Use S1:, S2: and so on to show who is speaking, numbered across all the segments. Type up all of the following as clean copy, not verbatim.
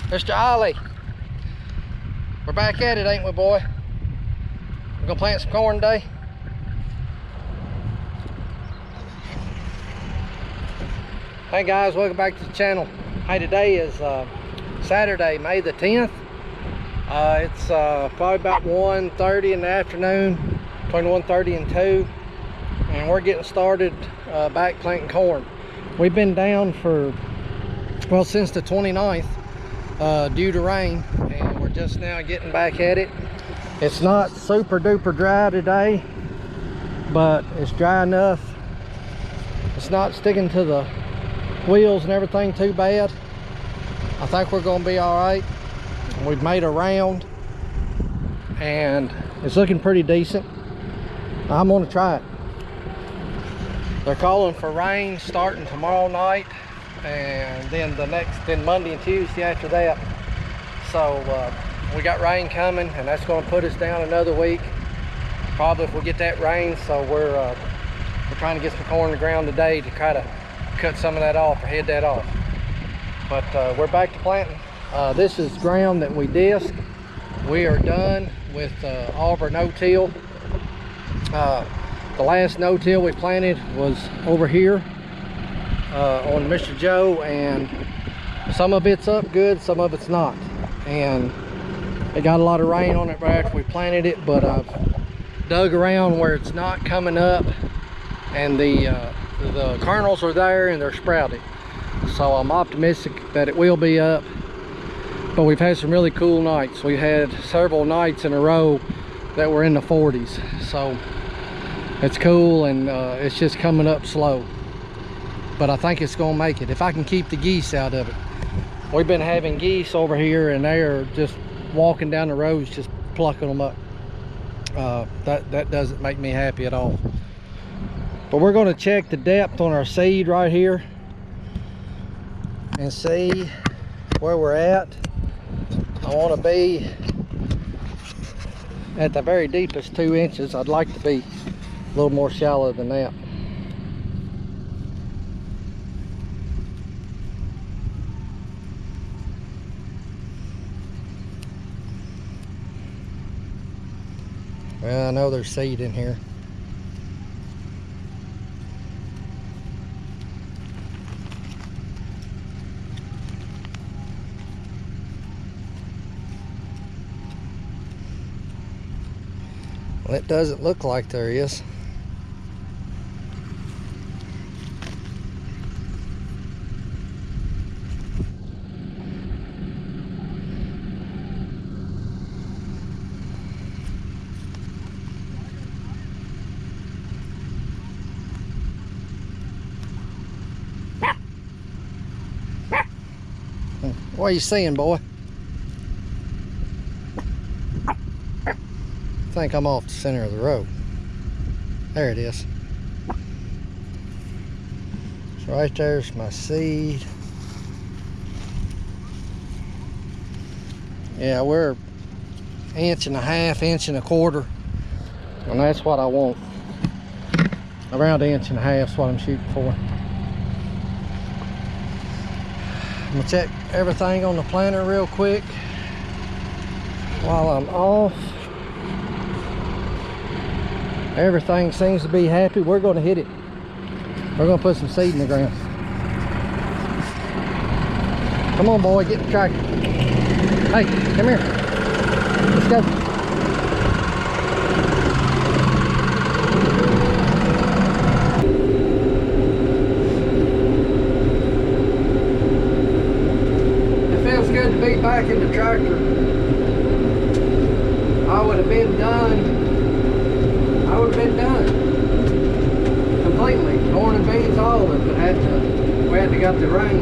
S1: Mr. Ollie, we're back at it, ain't we, boy? We're gonna plant some corn today. Hey guys, welcome back to the channel. Hey, today is Saturday, May the 10th. It's probably about 1:30 in the afternoon, between 1:30 and 2, and we're getting started back planting corn. We've been down for, well, since the 29th due to rain, and we're just now getting back at it. It's not super duper dry today, but it's dry enough. It's not sticking to the wheels and everything too bad. I think we're going to be all right. We've made a round and it's looking pretty decent. I'm going to try it. They're calling for rain starting tomorrow night, and then Monday and Tuesday after that. So we got rain coming, and that's going to put us down another week probably if we get that rain. So we're trying to get some corn in the ground today to try to cut some of that off or head that off. But we're back to planting. This is ground that we disc. We are done with Auburn no-till. The last no-till we planted was over here on Mr. Joe, and some of it's up good, some of it's not. And it got a lot of rain on it right after we planted it, but I've dug around where it's not coming up, and the kernels are there and they're sprouting. So I'm optimistic that it will be up. But we've had some really cool nights. We had several nights in a row that were in the 40s. So it's cool, and it's just coming up slow. But I think it's gonna make it if I can keep the geese out of it. We've been having geese over here, and they are just walking down the roads just plucking them up. That doesn't make me happy at all. But we're going to check the depth on our seed right here and see where we're at. I want to be at the very deepest 2 inches. I'd like to be a little more shallow than that. Well, I know there's seed in here. Well, it doesn't look like there is. What are you seeing, boy? I think I'm off the center of the road. There it is. So right there's my seed. Yeah, we're 1.5 inch, 1.25 inch, and that's what I want. Around 1.5 inches is what I'm shooting for. I'm gonna check everything on the planter real quick while I'm off. Everything seems to be happy. We're going to hit it. We're going to put some seed in the ground. Come on, boy, get the tractor. Hey, come here. Let's go. Back in the tractor. I would have been done completely. Corn and beans, all of it, but we had to got the rain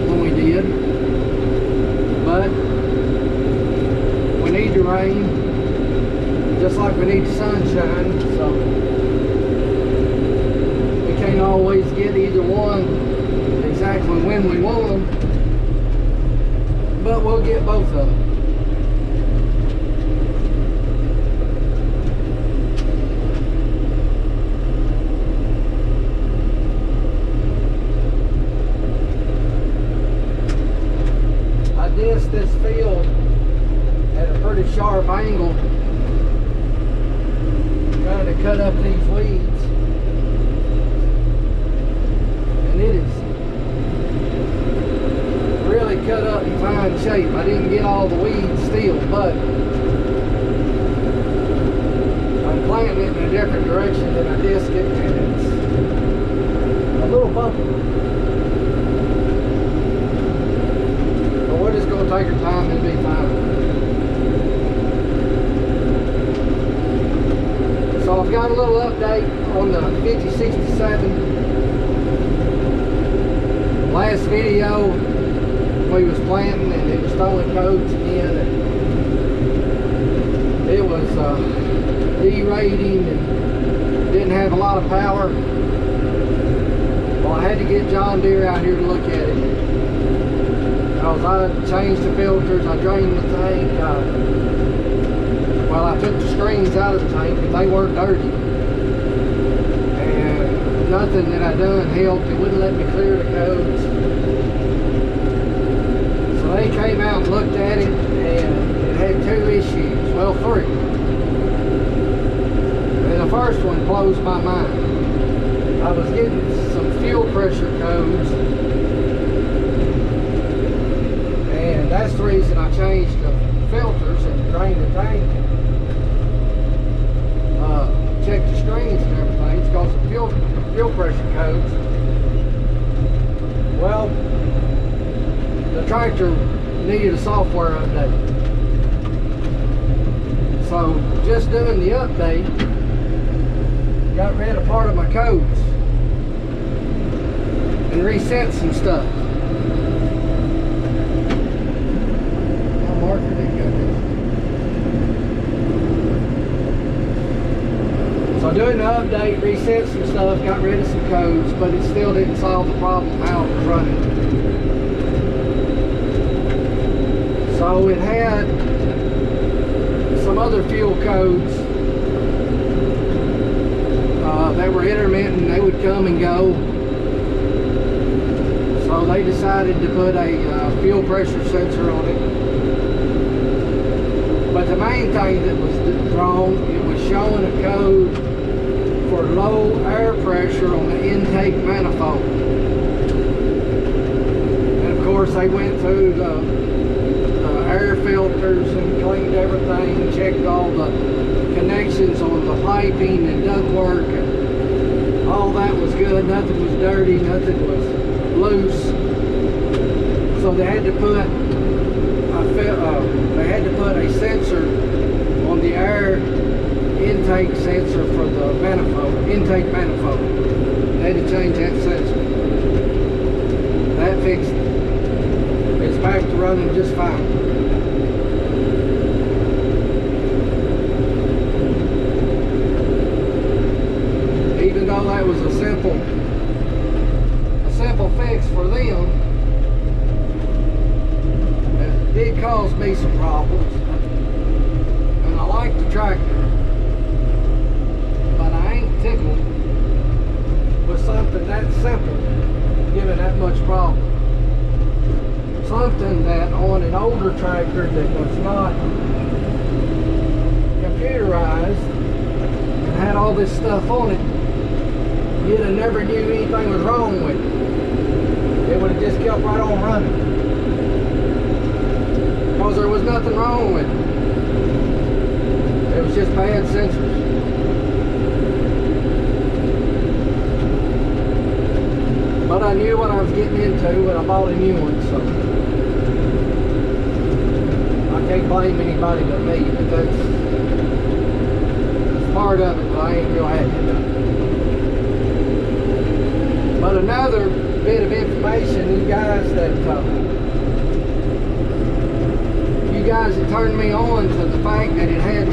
S1: when we did. But we need the rain just like we need the sunshine, so we can't always get either one exactly when we want them. But we'll get both of them. disc this field at a pretty sharp angle, trying to cut up these weeds, and it is really cut up in fine shape. I didn't get all the weeds still, but I'm planting it in a different direction than I disc it, and it's a little bumpy. But we're just going to take our time and be fine. So I've got a little update on the 5067. Last video we was planting and it was throwing codes again, and it was derating and didn't have a lot of power. Well, I had to get John Deere out here to look at it, because I changed the filters, I drained the tank, well, I took the screens out of the tank, but they weren't dirty, and nothing that I done helped. It wouldn't let me clear the codes. They came out and looked at it, and it had two issues, well, three. And the first one blows my mind. I was getting some fuel pressure codes, and that's the reason I changed the filters and drained the tank, checked the screens and everything. It's got some fuel pressure codes. Well, the tractor needed a software update. So just doing the update got rid of part of my codes and reset some stuff. My marker didn't go there. So doing the update, reset some stuff, got rid of some codes, but it still didn't solve the problem how it was running. So it had some other fuel codes that were intermittent. They would come and go. So they decided to put a fuel pressure sensor on it. But the main thing that was wrong, it was showing a code for low air pressure on the intake manifold. And of course they went through the air filters and cleaned everything, checked all the connections on the piping and ductwork, and all that was good. Nothing was dirty, nothing was loose. So they had to put a sensor on the air intake sensor for the intake manifold. They had to change that sensor. That fixed it. It's back to running just fine. Even though that was a simple fix for them, it did cause me some problems. And I like the tractor, but I ain't tickled with something that simple giving that much problem. Something that on an older tractor that was not computerized and had all this stuff on it, you'd have never knew anything was wrong with it. It would have just kept right on running, because there was nothing wrong with it. It was just bad sensors. But I knew what I was getting into when I bought a new one, so I can't blame anybody but me. But that's part of it, but I ain't real happy about it. But another bit of information, you guys that turned me on to the fact that it had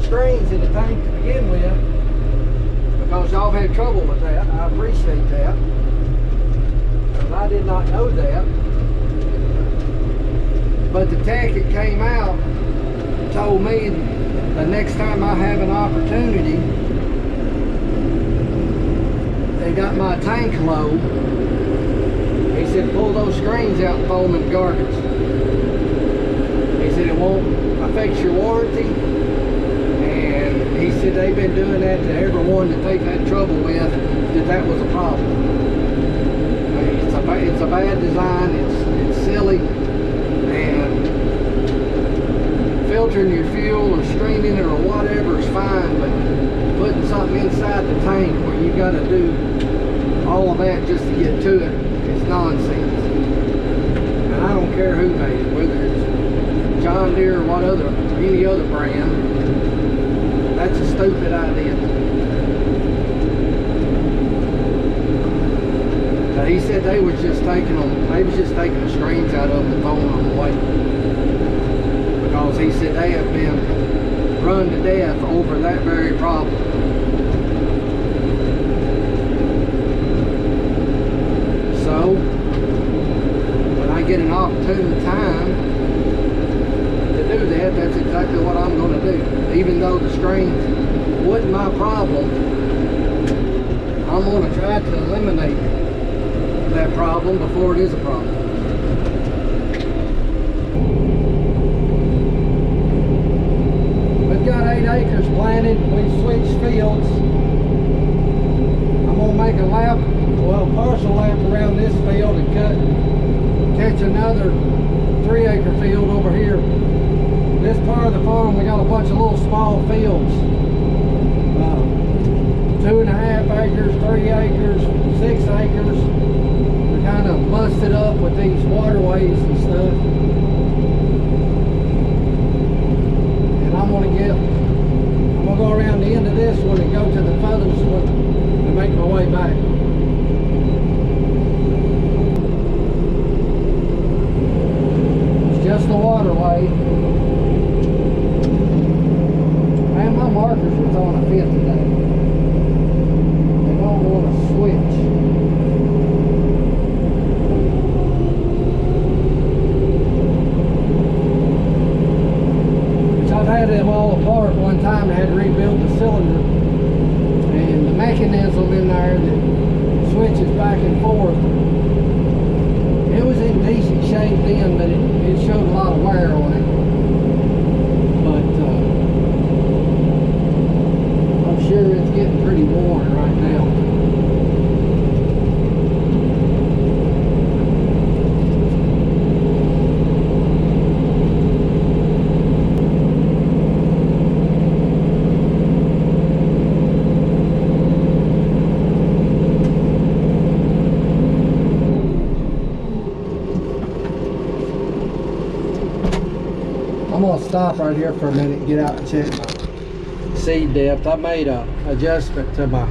S1: screens in the tank to begin with, because y'all had trouble with that. I appreciate that, because I did not know that. But the tech that came out told me the next time I have an opportunity, they got my tank low, he said, pull those screens out and throw them in the garbage. He said, it won't affect your warranty. And he said they've been doing that to everyone that they've had trouble with, that was a problem. I mean, it's a bad design, it's silly, and filtering your fuel or screening it or whatever is fine, but putting something inside the tank where you got to do all of that just to get to it is nonsense. And I don't care who made it, whether it's John Deere or any other brand. That's a stupid idea. But he said they was just taking the screens out of them and throwing them away. Because he said they have been run to death over that very problem. So, when I get an opportune time to do that, that's exactly what I'm going to do. Even though the screens wasn't my problem, I'm going to try to eliminate that problem before it is a problem. We've got 8 acres planted. We switched fields. I'm going to make a lap, well, partial lap around this field and catch another 3-acre field over here. This part of the farm, we got a bunch of little small fields. 2.5 acres, 3 acres, 6 acres. We're kind of busted up with these waterways and stuff. And I'm gonna go around the end of this one and go to the furthest one and make my way back. It's just a waterway. Man, my markers are throwing a fit today. They don't want to switch. I've had them all apart one time. I had to rebuild the cylinder and the mechanism in there that switches back and forth. It was in decent shape then, but it showed a lot of wear on it. But I'm sure it's getting pretty worn right now. I'm gonna stop right here for a minute and get out and check my seed depth. I made a adjustment to my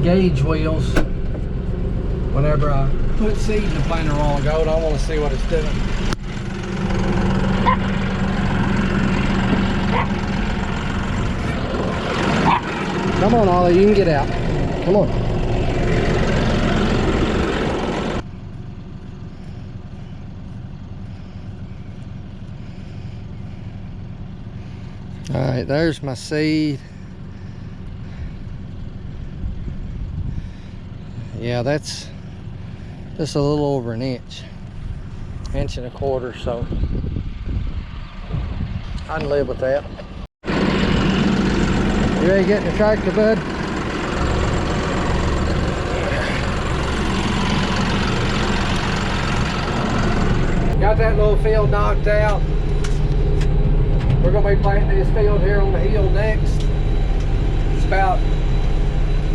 S1: gauge wheels whenever I put seed in the planter a while ago, and I want to see what it's doing. Come on, Ollie, you can get out. Come on. All right, there's my seed. Yeah, that's just a little over an inch. 1.25 inches, so I can live with that. You ready to get in the tractor, bud? Got that little field knocked out. We're going to be planting this field here on the hill next. It's about,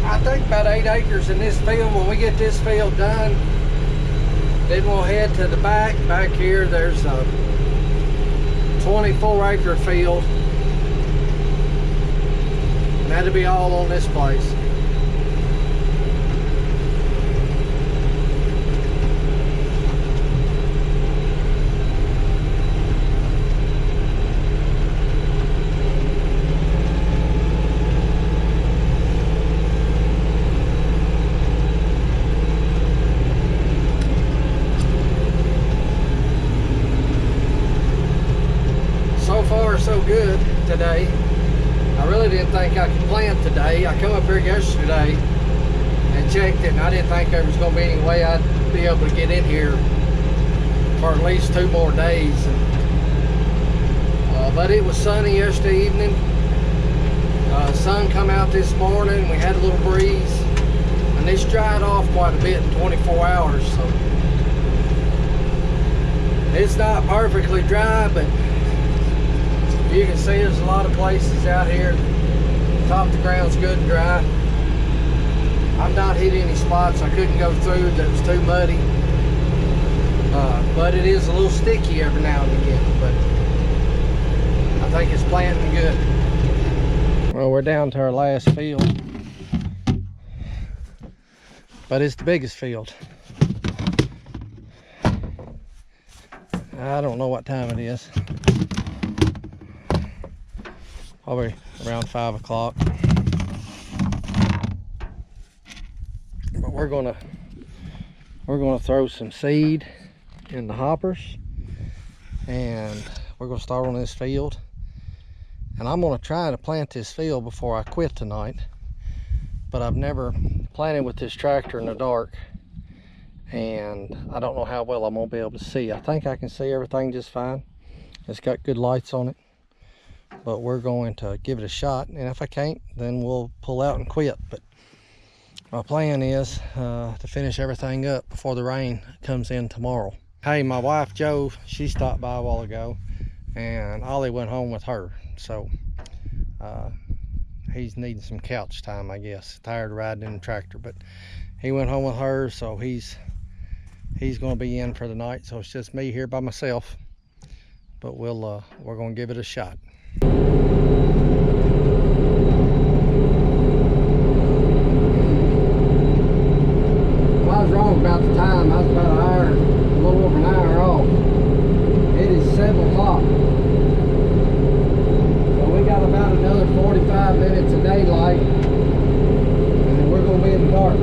S1: I think about 8 acres in this field. When we get this field done, then we'll head to the back. Back here there's a 24-acre field. And that'll be all on this place. So good today. I really didn't think I could plant today. I come up here yesterday and checked it, and I didn't think there was going to be any way I'd be able to get in here for at least 2 more days. But it was sunny yesterday evening. Sun come out this morning. We had a little breeze, and it's dried off quite a bit in 24 hours. So it's not perfectly dry, but you can see there's a lot of places out here. Top of the ground's good and dry. I've not hit any spots I couldn't go through that was too muddy. But it is a little sticky every now and again. But I think it's planting good. Well, we're down to our last field, but it's the biggest field. I don't know what time it is. Probably around 5 o'clock. But we're gonna throw some seed in the hoppers, and we're gonna start on this field. And I'm gonna try to plant this field before I quit tonight. But I've never planted with this tractor in the dark, and I don't know how well I'm gonna be able to see. I think I can see everything just fine. It's got good lights on it. But we're going to give it a shot, and if I can't, then we'll pull out and quit. But my plan is to finish everything up before the rain comes in tomorrow. Hey, my wife Jo, she stopped by a while ago, and Ollie went home with her. So he's needing some couch time, I guess. Tired of riding in the tractor, but he went home with her, so he's going to be in for the night. So it's just me here by myself. But we're going to give it a shot. Well, I was wrong about the time. I was about a little over an hour off. It is 7 o'clock. So we got about another 45 minutes of daylight, and then we're going to be in the dark.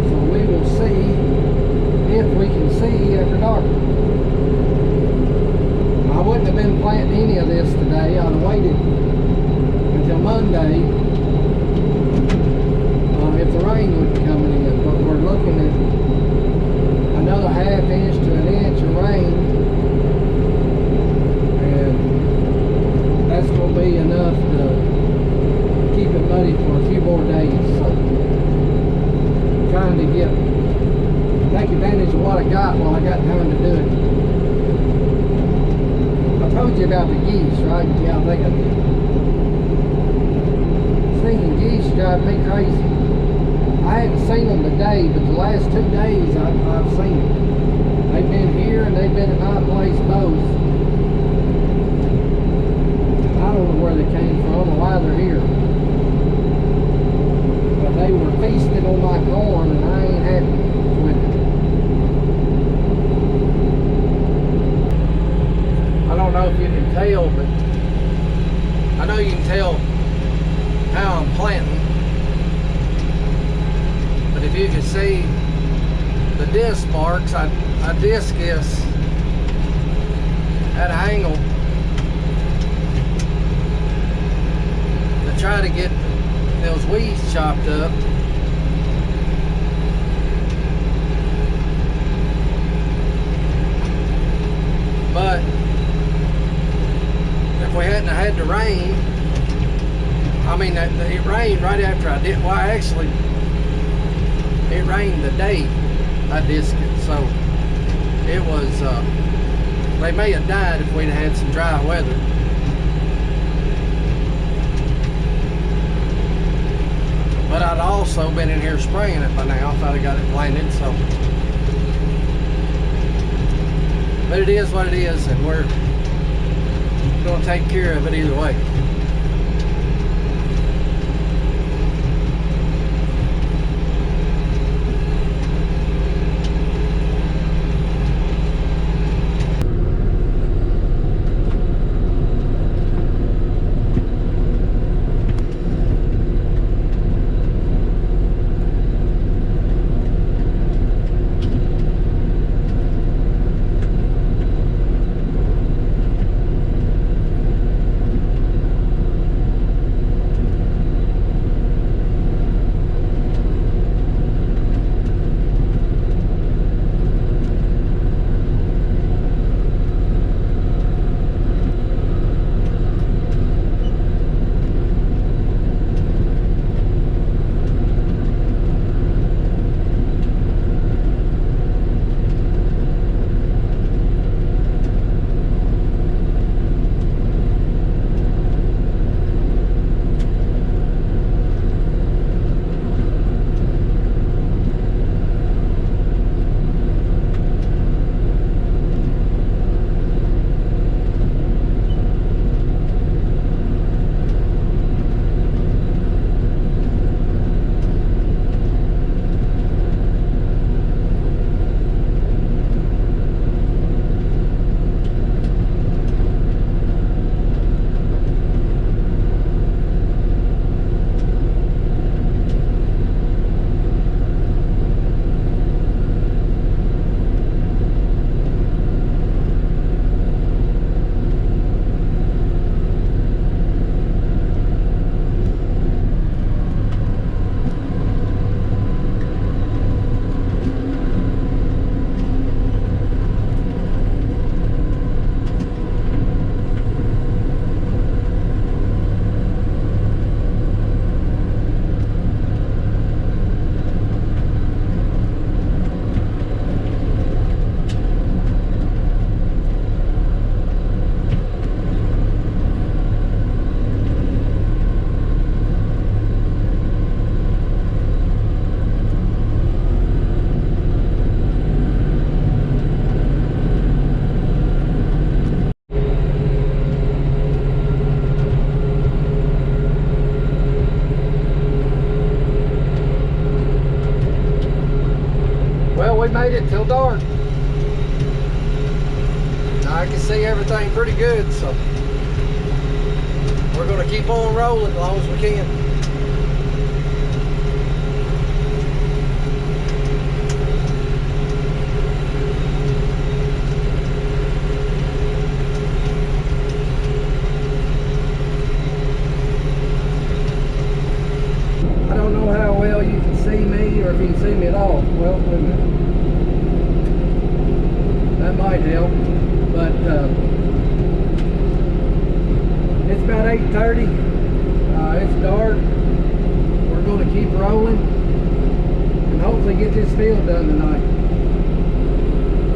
S1: So we will see if we can see after dark. I wouldn't have been planting any of this today. I'd have waited until Monday if the rain would be coming in. But we're looking at another ½ inch to an inch of rain, and that's going to be enough to keep it muddy for a few more days. So trying to take advantage of what I got while I got time to do it. I told you about the geese, right? Yeah, I think I did. Stinking geese drive me crazy. I hadn't seen them today, but the last 2 days I've seen them. They've been here and they've been at my place both. I don't know where they came from or why they're here. But they were feasting on my corn, and I ain't happy with it. I don't know if you can tell, but I know you can tell how I'm planting. But if you can see the disc marks, I disc this at an angle to try to get those weeds chopped up. But if we hadn't had the rain, I mean, it rained right after I did. Well, actually, it rained the day I disced it, so it was. They may have died if we'd had some dry weather. But I'd also been in here spraying it by now if I'd have got it planted. So, but it is what it is, and we're going to take care of it either way. made it till dark. Now I can see everything pretty good, so we're gonna keep on rolling as long as we can. I don't know how well you can see me, or if you can see me at all. Well, wait a minute. That might help, but it's about 8:30. It's dark. We're going to keep rolling and hopefully get this field done tonight.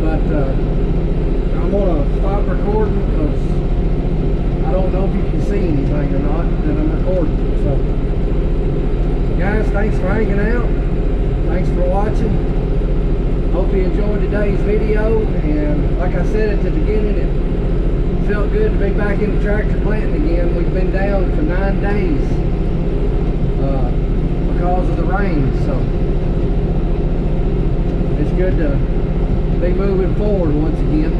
S1: But I'm going to stop recording because I don't know if you can see anything or not that I'm recording. So, guys, thanks for hanging out. Thanks for watching. Hope you enjoyed today's video, and like I said at the beginning, it felt good to be back in the tractor planting again. We've been down for 9 days because of the rain, so it's good to be moving forward once again.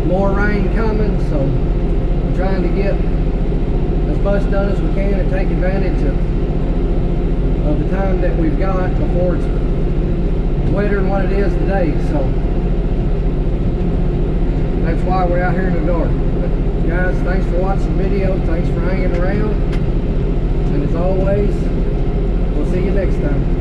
S1: More rain coming, so I'm trying to get as much done as we can and take advantage of the time that we've got before it's wetter than what it is today. So that's why we're out here in the dark. But guys, thanks for watching the video. Thanks for hanging around. And as always, we'll see you next time.